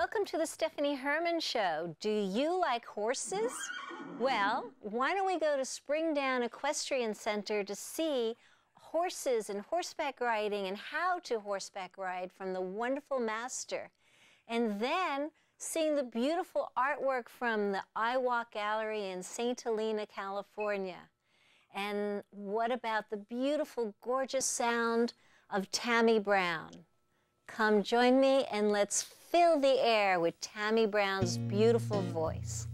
Welcome to the Stephanie Herman Show. Do you like horses? Well, why don't we go to Springdown Equestrian Center to see horses and horseback riding and how to horseback ride from the wonderful master. And then seeing the beautiful artwork from the I Walk Gallery in St. Helena, California. And what about the beautiful, gorgeous sound of Tammy Brown? Come join me and let's fill the air with Tammy Brown's beautiful voice.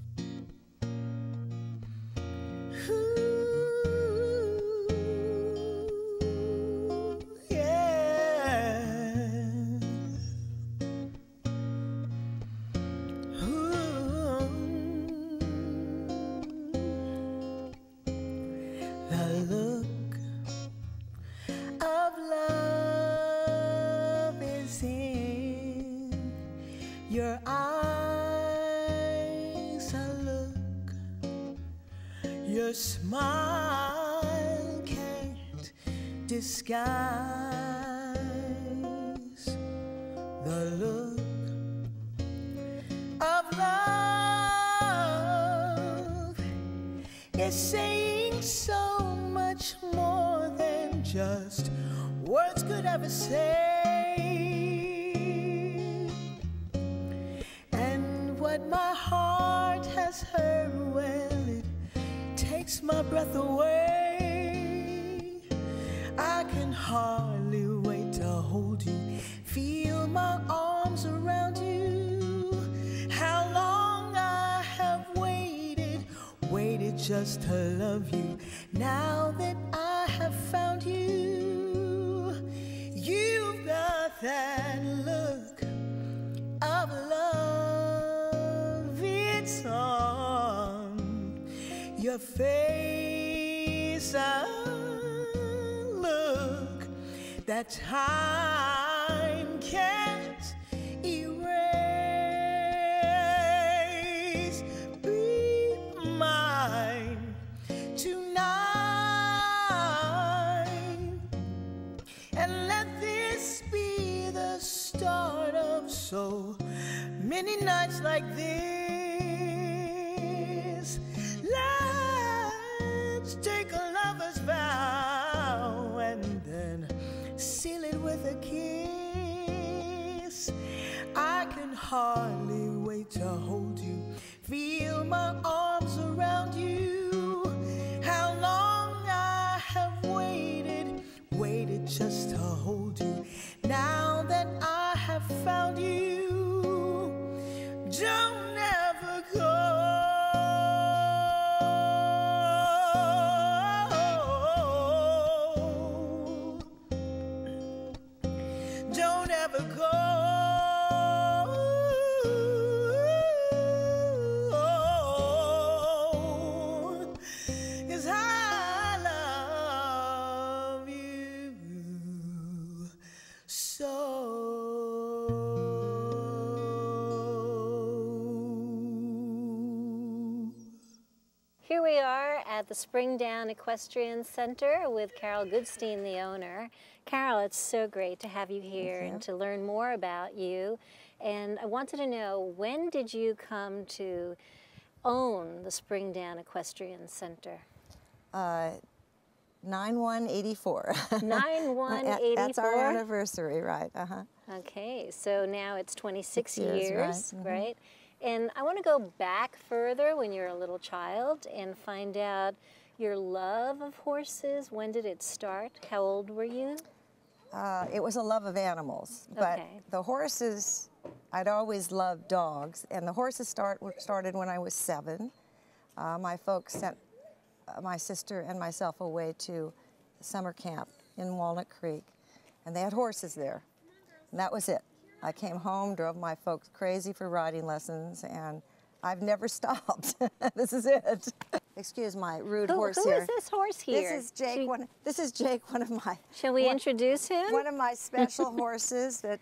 Your eyes, a look, your smile can't disguise the look of love. It's saying so much more than just words could ever say. What my heart has heard, well, it takes my breath away. I can hardly wait to hold you, feel my arms around you. How long I have waited, waited just to love you. Now that I have found you, you've got that look of love. It's on your face, a look that time can't erase. Be mine tonight, and let this be the start of so many nights like this. Let's take a lover's vow and then seal it with a kiss. I can hardly wait to hold you, feel my arms around you. How long I have waited, waited just to hold you. Now that I have found you, don't ever go. Don't ever go. 'Cause I love you so. Here we are at the Springdown Equestrian Center with Carol Goodstein, the owner. Carol, it's so great to have you here and to learn more about you. And I wanted to know, when did you come to own the Springdown Equestrian Center? 9/1/84. 9/1/84? That's our anniversary, right? Okay, so now it's 26 years, right? And I want to go back further when you're a little child and find out your love of horses. When did it start? How old were you? It was a love of animals, but the horses, I'd always loved dogs, and the horses started when I was 7. My folks sent my sister and myself away to summer camp in Walnut Creek, and they had horses there, and that was it. I came home, drove my folks crazy for riding lessons, and I've never stopped. This is it. Excuse my rude horse here. Who is this horse here? This is Jake. This is Jake, one of my. Shall we introduce him? One of my special horses that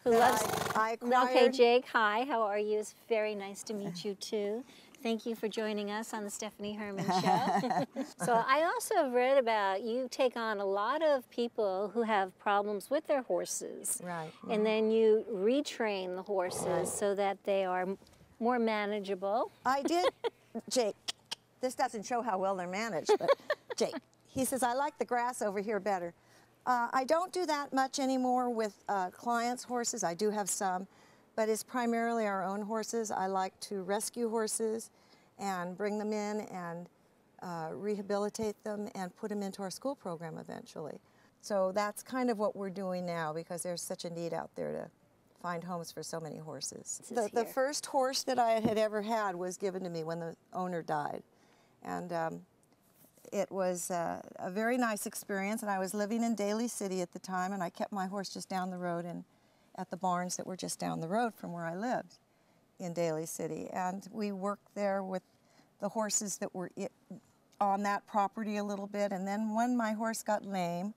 who loves. I acquired. Okay, Jake. Hi. How are you? It's very nice to meet you too. Thank you for joining us on the Stephanie Herman Show. So I also have read about you take on a lot of people who have problems with their horses. Right. And then you retrain the horses so that they are more manageable. I did, Jake. This doesn't show how well they're managed, but Jake, he says, I like the grass over here better. I don't do that much anymore with clients' horses. I do have some, but it's primarily our own horses. I like to rescue horses and bring them in and rehabilitate them and put them into our school program eventually. So that's kind of what we're doing now because there's such a need out there to find homes for so many horses. The first horse that I had ever had was given to me when the owner died. And it was a very nice experience, and I was living in Daly City at the time, and I kept my horse just down the road and at the barns that were just down the road from where I lived in Daly City. And we worked there with the horses that were on that property a little bit, and then when my horse got lame,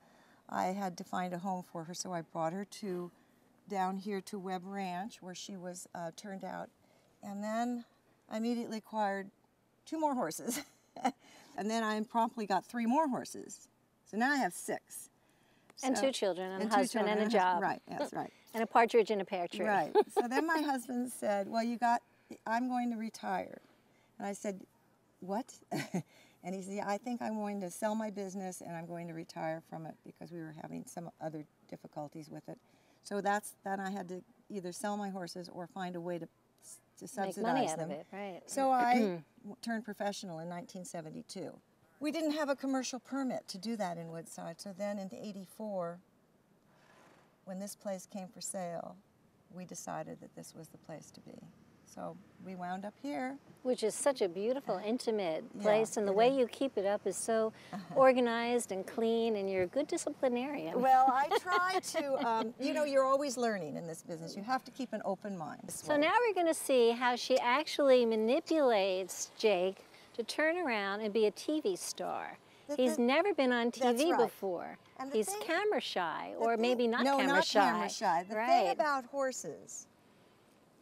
I had to find a home for her, so I brought her down here to Webb Ranch, where she was turned out. And then I immediately acquired 2 more horses. And then I promptly got 3 more horses. So now I have 6. And 2 children, and a husband, and a job. Right, that's right. And a partridge in a pear tree. Right. So then my husband said, well, I'm going to retire. And I said, what? And he said, yeah, I think I'm going to sell my business and I'm going to retire from it because we were having some other difficulties with it. So then I had to either sell my horses or find a way to subsidize Make money out them. of it, right. So I turned professional in 1972. We didn't have a commercial permit to do that in Woodside, so then in '84, when this place came for sale, we decided that this was the place to be. So we wound up here. Which is such a beautiful, intimate place, and the way is. you keep it up is so organized and clean, and you're a good disciplinarian. Well, I try to, you know, you're always learning in this business. You have to keep an open mind. So now we're going to see how she actually manipulates Jake to turn around and be a TV star. He's never been on TV before. And he's camera shy, or maybe not camera shy. No, not camera shy. The thing about horses,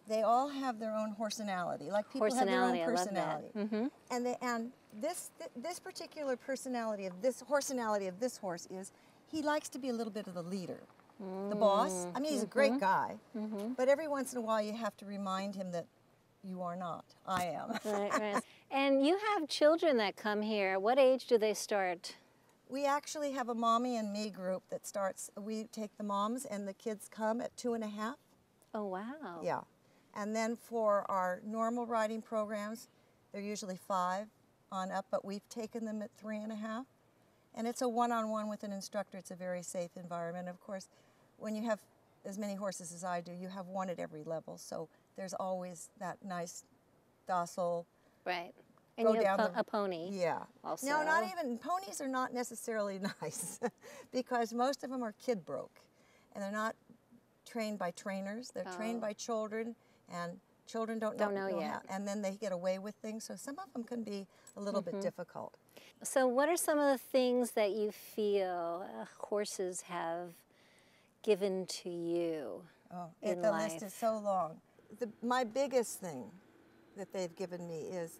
they all have their own horsenality. Like people have their own personality. I love that. And this particular personality of this horse is he likes to be a little bit of the leader, the boss. I mean, he's a great guy, but every once in a while you have to remind him that you are not. I am. Right. And you have children that come here. What age do they start? We actually have a mommy and me group that starts. We take the moms and the kids come at 2.5. Oh, wow. Yeah. And then for our normal riding programs, they're usually 5 on up, but we've taken them at 3.5. And it's a one-on-one with an instructor. It's a very safe environment. Of course, when you have as many horses as I do, you have one at every level. So there's always that nice, docile. Right. And you have a pony. Yeah. Also. No, not even. Ponies are not necessarily nice because most of them are kid broke. And they're not trained by trainers. They're trained by children. And children don't know yet. How, and then they get away with things. So some of them can be a little bit difficult. So what are some of the things that you feel horses have given to you in the life? list is so long. My biggest thing that they've given me is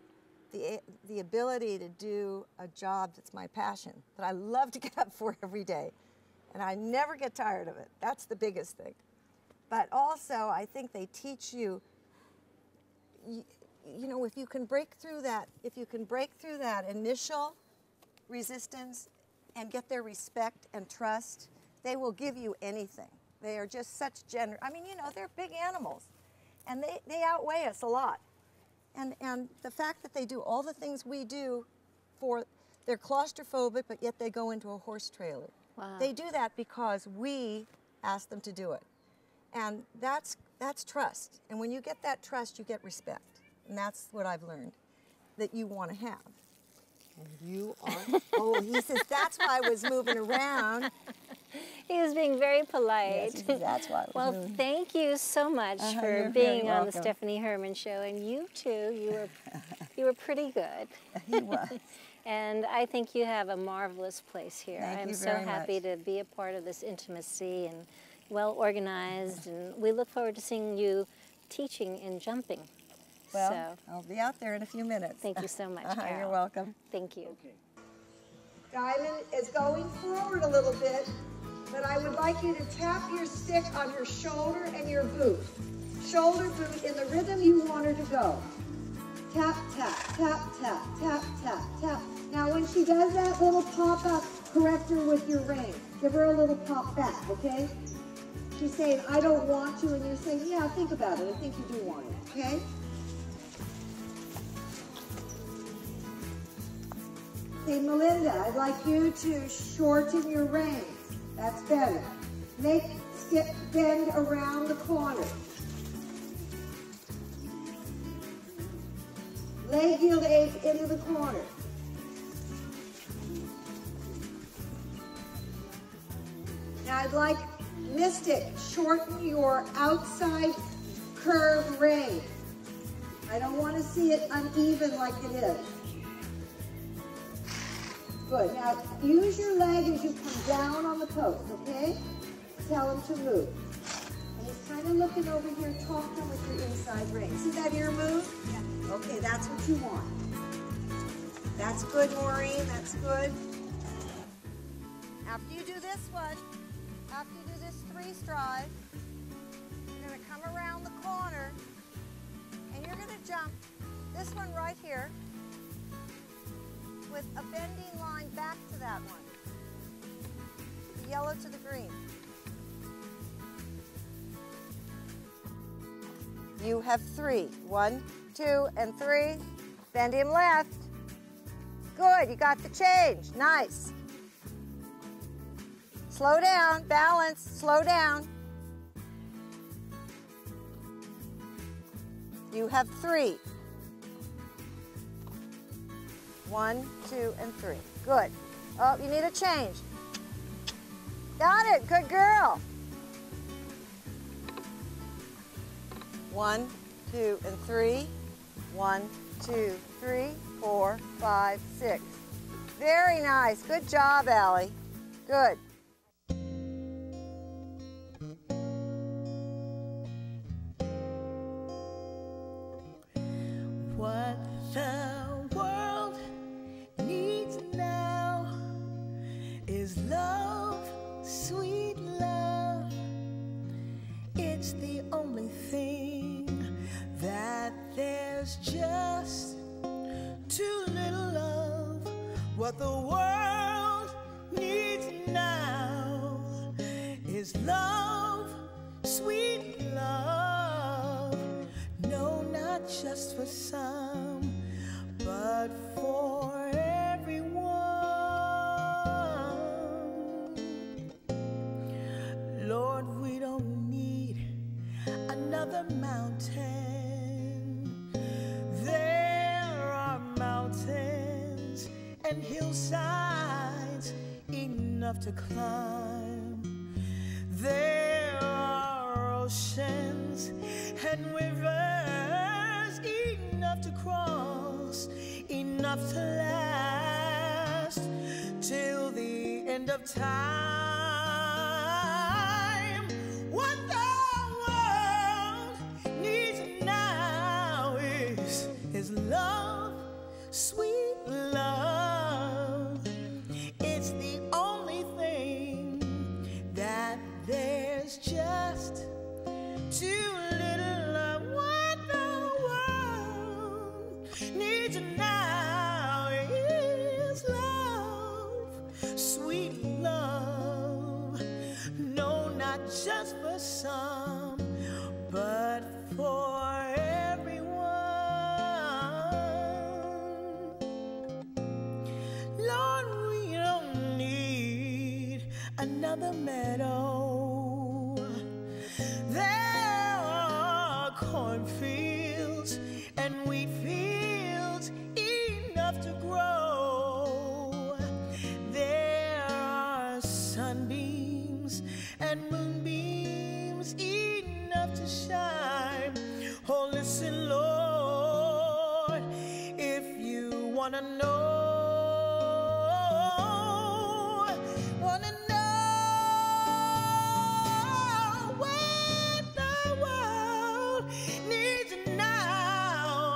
the ability to do a job that's my passion, that I love to get up for every day. And I never get tired of it. That's the biggest thing. But also, I think they teach you, you know, if you can break through that initial resistance and get their respect and trust, they will give you anything. They are just such generous. I mean, you know, they're big animals, and they outweigh us a lot. And the fact that they do all the things we do they're claustrophobic, but yet they go into a horse trailer. Wow. They do that because we ask them to do it. And that's trust. And when you get that trust, you get respect. And that's what I've learned that you want to have. And you are. Oh, he says that's why I was moving around. He was being very polite. Yes, that's why I was moving. Thank you so much for being on the Stephanie Herman Show. And you too, you were pretty good. He was. And I think you have a marvelous place here. Thank you so happy to be a part of this intimacy and well organized. And we look forward to seeing you teaching and jumping. Well, So, I'll be out there in a few minutes. thank you so much, Carol. You're welcome. Thank you. Okay. Diamond is going forward a little bit, but I would like you to tap your stick on her shoulder and your boot. Shoulder, boot, in the rhythm you want her to go. Tap, tap, tap, tap, tap, tap, tap. Now when she does that little pop up, correct her with your rein. Give her a little pop back, okay? She's saying, I don't want to, and you're saying, yeah, think about it. I think you do want it, okay? Hey, Melinda, I'd like you to shorten your reins. That's better. Make skip bend around the corner. Leg yield 8 into the corner. Now I'd like Mystic, shorten your outside curve rein. I don't want to see it uneven like it is. Good. Now use your leg as you come down on the post, okay? Tell him to move. And he's kind of looking over here. Talk to him with your inside rein. See that ear move? Yeah. Okay, that's what you want. That's good, Maureen. That's good. After you do this one, after you do this 3-stride, you're going to come around the corner, and you're going to jump this one right here with a bending line back to that one. The yellow to the green. You have 3. 1, 2, and 3. Bend him left. Good, you got the change. Nice. Slow down, balance, slow down. You have 3. 1, 2, and 3. Good. Oh, you need a change. Got it, good girl. 1, 2, and 3. 1, 2, 3, 4, 5, 6. Very nice. Good job, Allie. Good. What the world needs now is love, sweet love. It's the only thing that there's just too little of. What the world needs now is love, sweet love. No, not just for some, but for everyone. Lord, we don't need another mountain. There are mountains and hillsides enough to climb. There are oceans and rivers enough to cross, enough to last till the end of time. What the world needs now is love, sweet love. It's the only thing that there's just too little of. What the world needs now is love, sweet love. No, not just for some, but for everyone. Lord, we don't need another meadow. There are cornfields and wheat fields enough to grow. There are sunbeams and moonbeams enough to shine. Oh, listen, Lord, if you want to know, what the world needs now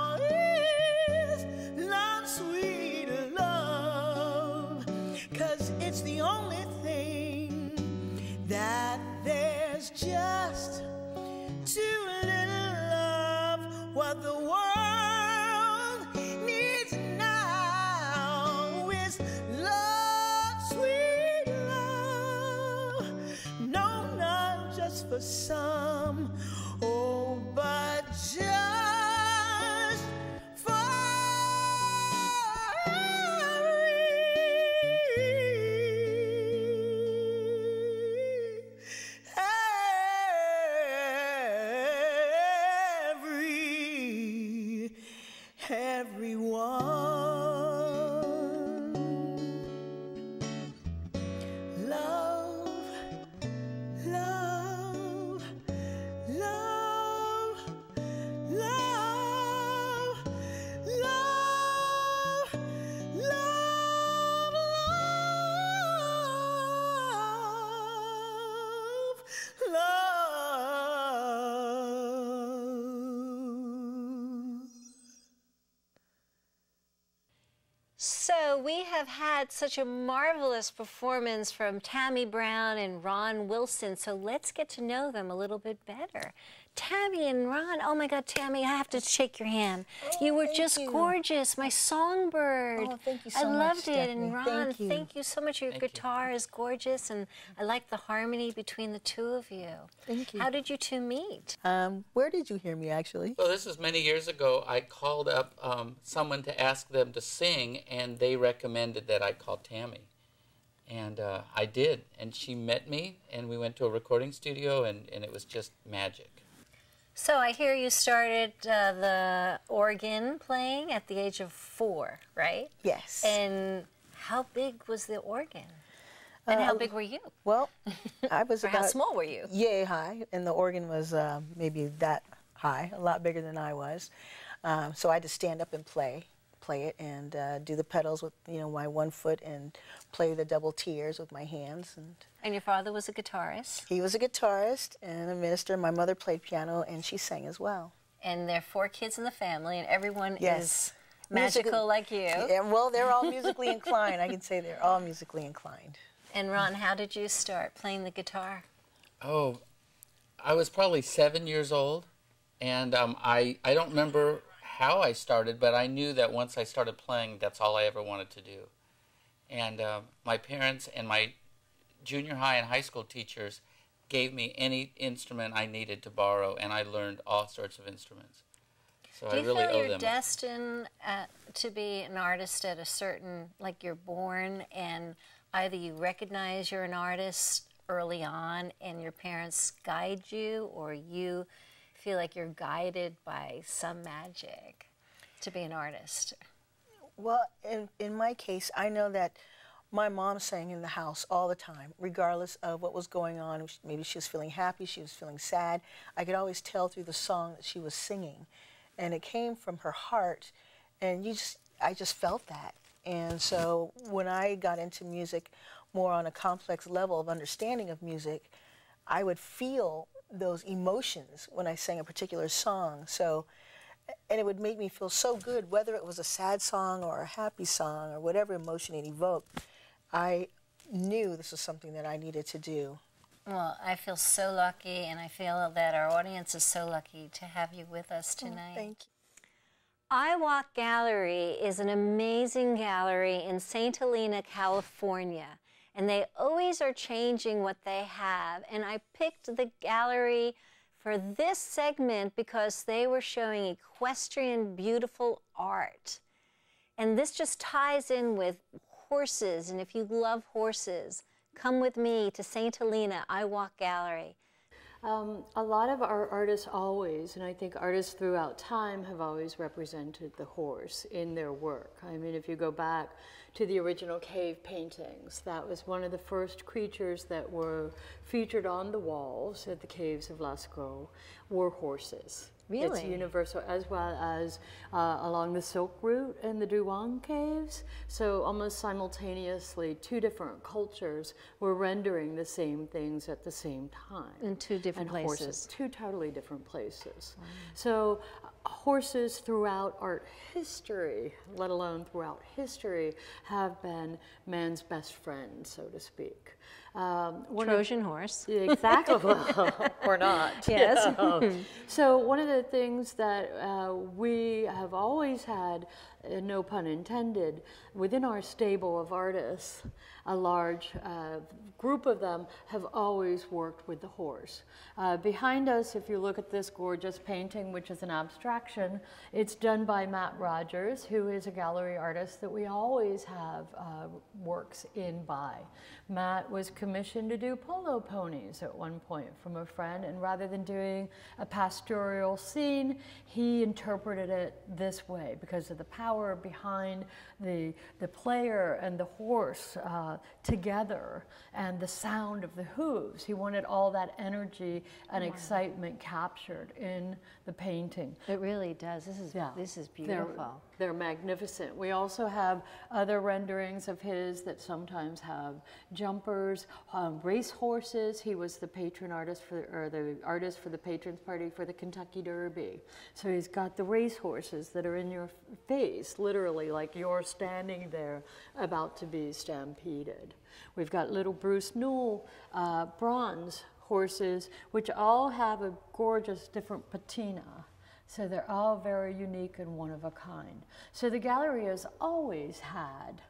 for some, oh, but just for everyone. Love, love, love, love, love, love, love, love. So we have had such a marvelous performance from Tammy Brown and Ron Wilson, so let's get to know them a little bit better. Tammy and Ron, oh my God, Tammy, I have to shake your hand. Oh, You were just gorgeous, my songbird. Oh, thank you so I much, loved it, Stephanie. and Ron, Thank you. so much. Your guitar is gorgeous, and I like the harmony between the two of you. Thank you. How did you two meet? Where did you hear me, actually? So this was many years ago. I called up someone to ask them to sing, and they recommended that I call Tammy. And I did, and she met me, and we went to a recording studio, and it was just magic. So I hear you started the organ playing at the age of 4, right? Yes. And how big was the organ? And how big were you? Well, I was Or about... how small were you? Yay high, and the organ was maybe that high, a lot bigger than I was. So I had to stand up and play it, and do the pedals with my one foot, and play the double tiers with my hands. And your father was a guitarist? He was a guitarist and a minister. My mother played piano, and she sang as well. And there are 4 kids in the family, and everyone Yes. is magical like you. Yeah, well, they're all musically inclined. I can say they're all musically inclined. And Ron, how did you start playing the guitar? Oh, I was probably 7 years old, and I don't remember how I started, but I knew that once I started playing, that's all I ever wanted to do. And my parents and my junior high and high school teachers gave me any instrument I needed to borrow, and I learned all sorts of instruments. So Do I you really feel owe you're them. destined to be an artist at a certain, like you're born and either you recognize you're an artist early on and your parents guide you, or you feel like you're guided by some magic to be an artist? Well, in my case, I know that my mom sang in the house all the time, regardless of what was going on. Maybe she was feeling happy, she was feeling sad. I could always tell through the song that she was singing. And it came from her heart, and I just felt that. And so when I got into music more on a complex level of understanding of music, I would feel those emotions when I sang a particular song. So, and it would make me feel so good, whether it was a sad song or a happy song or whatever emotion it evoked. I knew this was something that I needed to do. Well, I feel so lucky, and I feel that our audience is so lucky to have you with us tonight. Thank you. I Walk Gallery is an amazing gallery in St. Helena, California, and they always are changing what they have. And I picked the gallery for this segment because they were showing equestrian beautiful art. And this just ties in with horses, and if you love horses, come with me to St. Helena I Walk Gallery. A lot of our artists always, and I think artists throughout time, have always represented the horse in their work. I mean, if you go back to the original cave paintings, that was one of the first creatures that were featured on the walls at the caves of Lascaux, were horses. Really? It's universal, as well as along the Silk Route and the Duong caves. So almost simultaneously, 2 different cultures were rendering the same things at the same time. In 2 different and places. Horses, 2 totally different places. Wow. So horses throughout art history, let alone throughout history, have been man's best friend, so to speak. Trojan horse. Exactly, or not. Yes. So one of the things that we have always had no pun intended, within our stable of artists, a large group of them have always worked with the horse. Behind us, if you look at this gorgeous painting, which is an abstraction, it's done by Matt Rogers, who is a gallery artist that we always have works in by. Matt was commissioned to do polo ponies at one point from a friend, and rather than doing a pastoral scene, he interpreted it this way because of the power behind the player and the horse together and the sound of the hooves. He wanted all that energy and excitement captured in the painting. It really does. This is beautiful. They're magnificent. We also have other renderings of his that sometimes have jumpers, race horses. He was the patron artist or the artist for the patrons party for the Kentucky Derby. So he's got the race horses that are in your face, literally, like you're standing there about to be stampeded. We've got little Bruce Newell bronze horses, which all have a gorgeous different patina. So they're all very unique and one of a kind. So the gallery has always had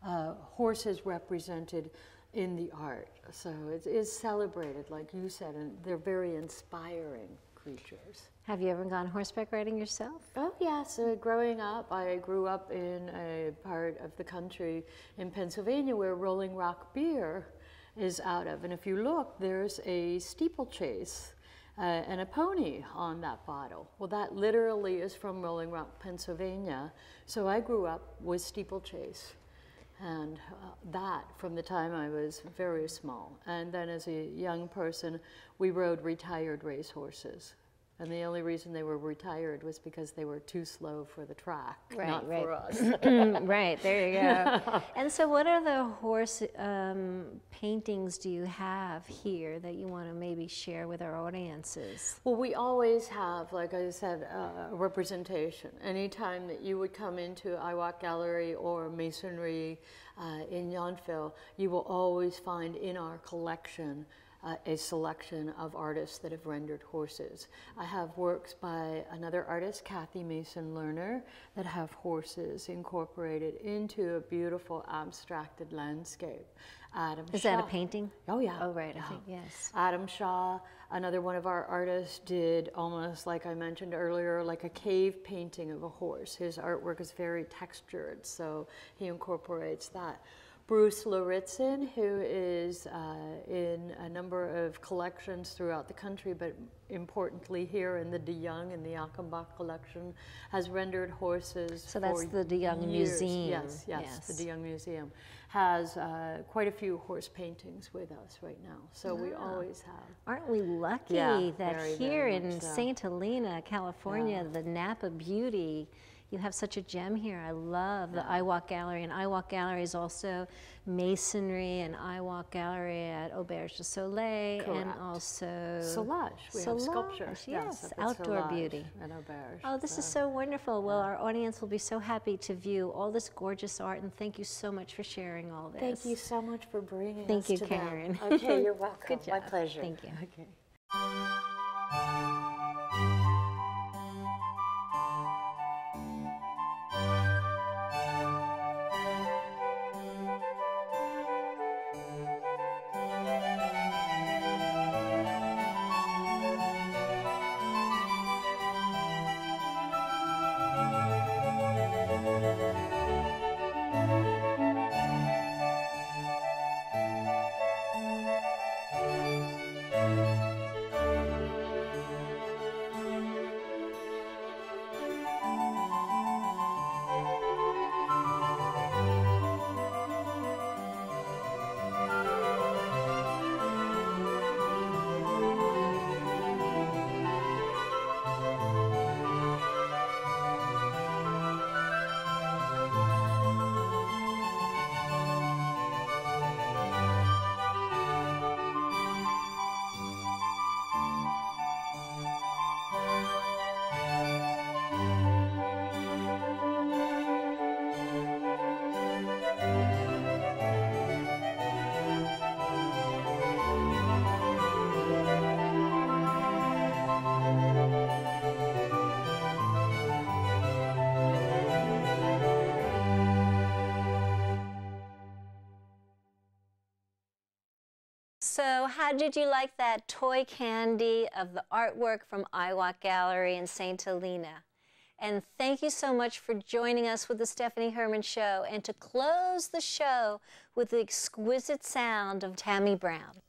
horses represented in the art. So it is celebrated, like you said, and they're very inspiring creatures. Have you ever gone horseback riding yourself? Oh yes, growing up, I grew up in a part of the country in Pennsylvania where Rolling Rock beer is out of. And if you look, there's a steeplechase and a pony on that bottle. Well, that literally is from Rolling Rock, Pennsylvania. So I grew up with steeplechase. And that from the time I was very small. And then as a young person, we rode retired racehorses. And the only reason they were retired was because they were too slow for the track, not for us. Right, there you go. And so what other horse paintings do you have here that you want to maybe share with our audiences? Well, we always have, like I said, a representation. Anytime that you would come into Iwak Gallery or Masonry in Yountville, you will always find in our collection a selection of artists that have rendered horses. I have works by another artist, Kathy Mason Lerner, that have horses incorporated into a beautiful abstracted landscape. Adam Shaw. Is that a painting? Oh yeah. Oh right, I think, yes. Adam Shaw, another one of our artists, did almost like I mentioned earlier, like a cave painting of a horse. His artwork is very textured, so he incorporates that. Bruce Lauritzen, who is in a number of collections throughout the country, but importantly here in the De Young and the Achenbach collection, has rendered horses. So that's the De Young years. Museum. Yes, the De Young Museum has quite a few horse paintings with us right now. So we always have. Aren't we lucky that here in St. Helena, California, the Napa Beauty, you have such a gem here. I love the Iwak Gallery, and Iwak Gallery is also masonry and Iwak Gallery at Auberge du Soleil, and also Solage. We have sculpture. Yes, outdoor beauty. And Auberge. Oh, this is so wonderful. Well, our audience will be so happy to view all this gorgeous art, and thank you so much for sharing all this. Thank you so much for bringing us to them. Thank you, Karen. Okay, you're welcome. Good job. My pleasure. Thank you. Okay. So how did you like that toy candy of the artwork from iWalk Gallery in St. Helena? And thank you so much for joining us with the Stephanie Herman Show, and to close the show with the exquisite sound of Tammy Brown.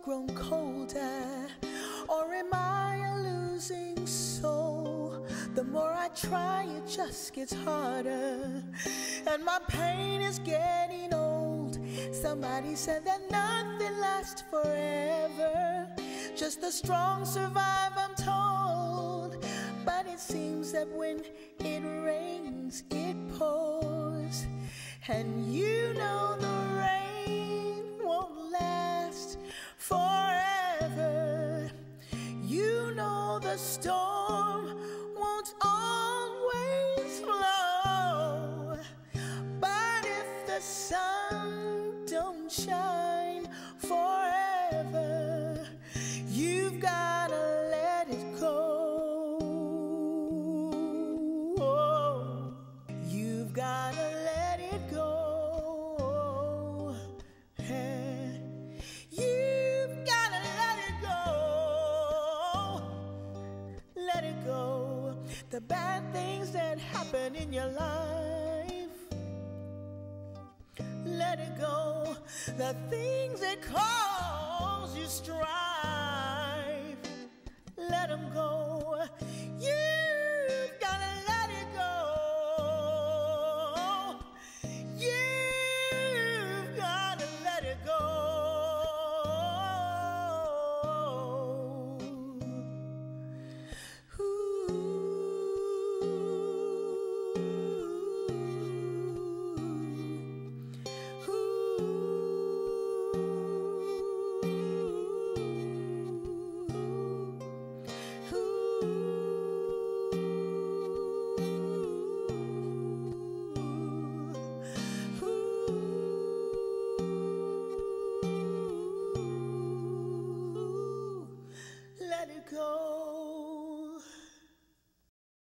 Grown colder, or am I a losing soul? The more I try, it just gets harder, and my pain is getting old. Somebody said that nothing lasts forever, just the strong survive, I'm told. But it seems that when it rains, it pours, and you know the rain won't last forever. You know the storm won't always blow, but if the sun don't shine forever, you've gotta let it go. You've gotta let it go. The bad things that happen in your life, let it go. The things that cause you strife,